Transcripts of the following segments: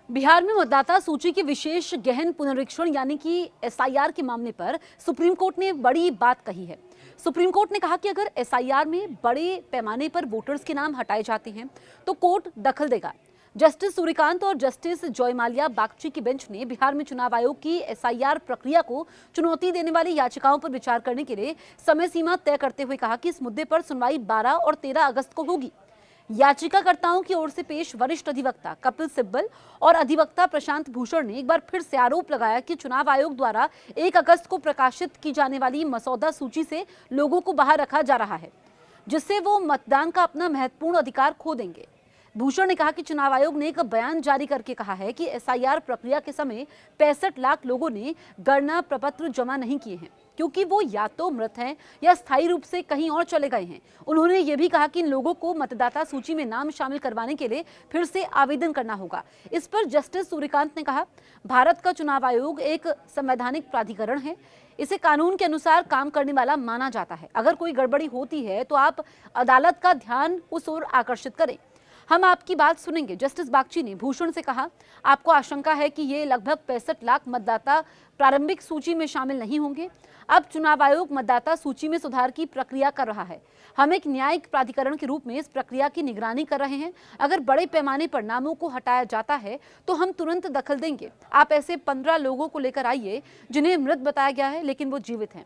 बिहार में मतदाता सूची के विशेष गहन पुनरीक्षण यानी कि एसआईआर के मामले पर सुप्रीम कोर्ट ने बड़ी बात कही है। सुप्रीम कोर्ट ने कहा कि अगर एसआईआर में बड़े पैमाने पर वोटर्स के नाम हटाए जाते हैं तो कोर्ट दखल देगा। जस्टिस सूर्यकांत और जस्टिस जयमाल्या बागची की बेंच ने बिहार में चुनाव आयोग की एसआईआर प्रक्रिया को चुनौती देने वाली याचिकाओं पर विचार करने के लिए समय सीमा तय करते हुए कहा कि इस मुद्दे पर सुनवाई 12 और 13 अगस्त को होगी। याचिकाकर्ताओं की ओर से पेश वरिष्ठ अधिवक्ता कपिल सिब्बल और अधिवक्ता प्रशांत भूषण ने एक बार फिर से आरोप लगाया कि चुनाव आयोग द्वारा 1 अगस्त को प्रकाशित की जाने वाली मसौदा सूची से लोगों को बाहर रखा जा रहा है, जिससे वो मतदान का अपना महत्वपूर्ण अधिकार खो देंगे। भूषण ने कहा कि चुनाव आयोग ने एक बयान जारी करके कहा है कि एसआईआर प्रक्रिया के समय 65 लाख लोगों ने गणना प्रपत्र जमा नहीं किए हैं, क्योंकि वो या तो मृत हैं या स्थायी रूप से कहीं और चले गए हैं। उन्होंने ये भी कहा कि इन लोगों को मतदाता सूची में नाम शामिल करवाने के लिए फिर से आवेदन करना होगा। इस पर जस्टिस सूर्यकांत ने कहा, भारत का चुनाव आयोग एक संवैधानिक प्राधिकरण है, इसे कानून के अनुसार काम करने वाला माना जाता है। अगर कोई गड़बड़ी होती है तो आप अदालत का ध्यान उस ओर आकर्षित करें, हम आपकी बात सुनेंगे। जस्टिस बागची ने भूषण से कहा, आपको आशंका है कि ये लगभग 65 लाख मतदाता प्रारंभिक सूची में शामिल नहीं होंगे। अब चुनाव आयोग मतदाता सूची में सुधार की प्रक्रिया कर रहा है। हम एक न्यायिक प्राधिकरण के रूप में इस प्रक्रिया की निगरानी कर रहे हैं। अगर बड़े पैमाने पर नामों को हटाया जाता है तो हम तुरंत दखल देंगे। आप ऐसे 15 लोगों को लेकर आइए जिन्हें मृत बताया गया है लेकिन वो जीवित हैं।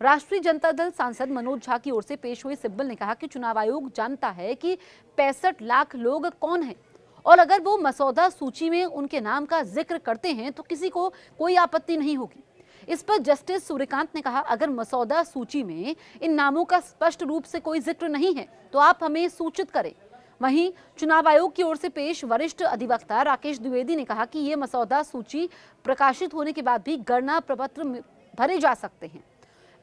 राष्ट्रीय जनता दल सांसद मनोज झा की ओर से पेश हुए सिब्बल ने कहा कि चुनाव आयोग जानता है कि 65 लाख लोग कौन हैं और अगर वो मसौदा सूची में उनके नाम का जिक्र करते हैं तो किसी को कोई आपत्ति नहीं होगी। इस पर जस्टिस सूर्यकांत ने कहा, अगर मसौदा सूची में इन नामों का स्पष्ट रूप से कोई जिक्र नहीं है तो आप हमें सूचित करें। वहीं चुनाव आयोग की ओर से पेश वरिष्ठ अधिवक्ता राकेश द्विवेदी ने कहा कि ये मसौदा सूची प्रकाशित होने के बाद भी गणना प्रपत्र भरे जा सकते हैं।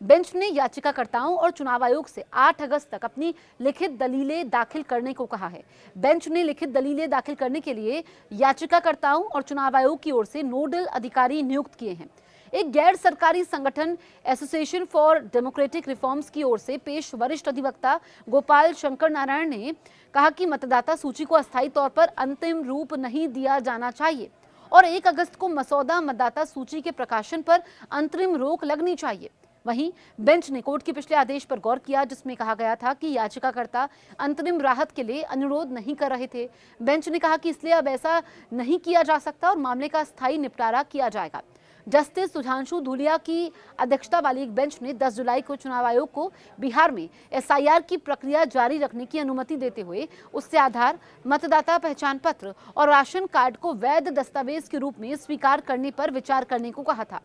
बेंच ने याचिकाकर्ताओं और चुनाव आयोग से 8 अगस्त तक अपनी लिखित दलीलें दाखिल करने को कहा है। बेंच ने लिखित दलीलें दाखिल करने के लिए याचिकाकर्ताओं और चुनाव आयोग की ओर से नोडल अधिकारी नियुक्त किए हैं। एक गैर सरकारी संगठन एसोसिएशन फॉर डेमोक्रेटिक रिफॉर्म्स की ओर से पेश वरिष्ठ अधिवक्ता गोपाल शंकर नारायण ने कहा कि मतदाता सूची को अस्थायी तौर पर अंतिम रूप नहीं दिया जाना चाहिए और 1 अगस्त को मसौदा मतदाता सूची के प्रकाशन पर अंतरिम रोक लगनी चाहिए। वहीं बेंच ने कोर्ट के पिछले आदेश पर गौर किया जिसमें कहा गया था कि याचिकाकर्ता अंतरिम राहत के लिए अनुरोध नहीं कर रहे थे। बेंच ने कहा कि इसलिए अब ऐसा नहीं किया जा सकता और मामले का स्थायी निपटारा किया जाएगा। जस्टिस सुधांशु धूलिया की अध्यक्षता वाली एक बेंच ने 10 जुलाई को चुनाव आयोग को बिहार में एसआईआर की प्रक्रिया जारी रखने की अनुमति देते हुए उससे आधार, मतदाता पहचान पत्र और राशन कार्ड को वैध दस्तावेज के रूप में स्वीकार करने पर विचार करने को कहा था।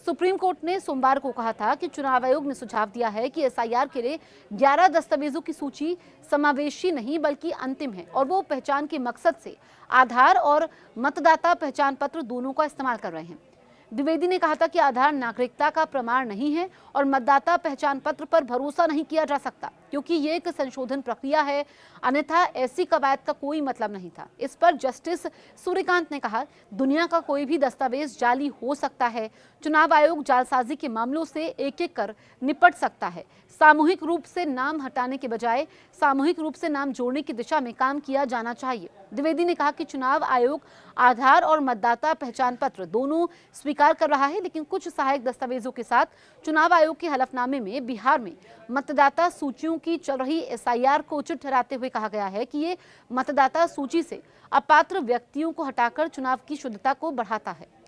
सुप्रीम कोर्ट ने सोमवार को कहा था कि चुनाव आयोग ने सुझाव दिया है कि एसआईआर के लिए 11 दस्तावेजों की सूची समावेशी नहीं बल्कि अंतिम है और वो पहचान के मकसद से आधार और मतदाता पहचान पत्र दोनों का इस्तेमाल कर रहे हैं। द्विवेदी ने कहा था कि आधार नागरिकता का प्रमाण नहीं है और मतदाता पहचान पत्र पर भरोसा नहीं किया जा सकता क्योंकि ये एक संशोधन प्रक्रिया है, अन्यथा ऐसी कवायद का कोई मतलब नहीं था। इस पर जस्टिस सूर्यकांत ने कहा, दुनिया का कोई भी दस्तावेज जाली हो सकता है। चुनाव आयोग जालसाजी के मामलों से एक-एक कर निपट सकता है। सामूहिक रूप से नाम हटाने के बजाय सामूहिक रूप से नाम जोड़ने की दिशा में काम किया जाना चाहिए। द्विवेदी ने कहा कि चुनाव आयोग आधार और मतदाता पहचान पत्र दोनों स्वीकार कर रहा है, लेकिन कुछ सहायक दस्तावेजों के साथ चुनाव आयोग के हलफनामे में बिहार में मतदाता सूचियों की चल रही एसआईआर को उचित ठहराते हुए कहा गया है कि ये मतदाता सूची से अपात्र व्यक्तियों को हटाकर चुनाव की शुद्धता को बढ़ाता है।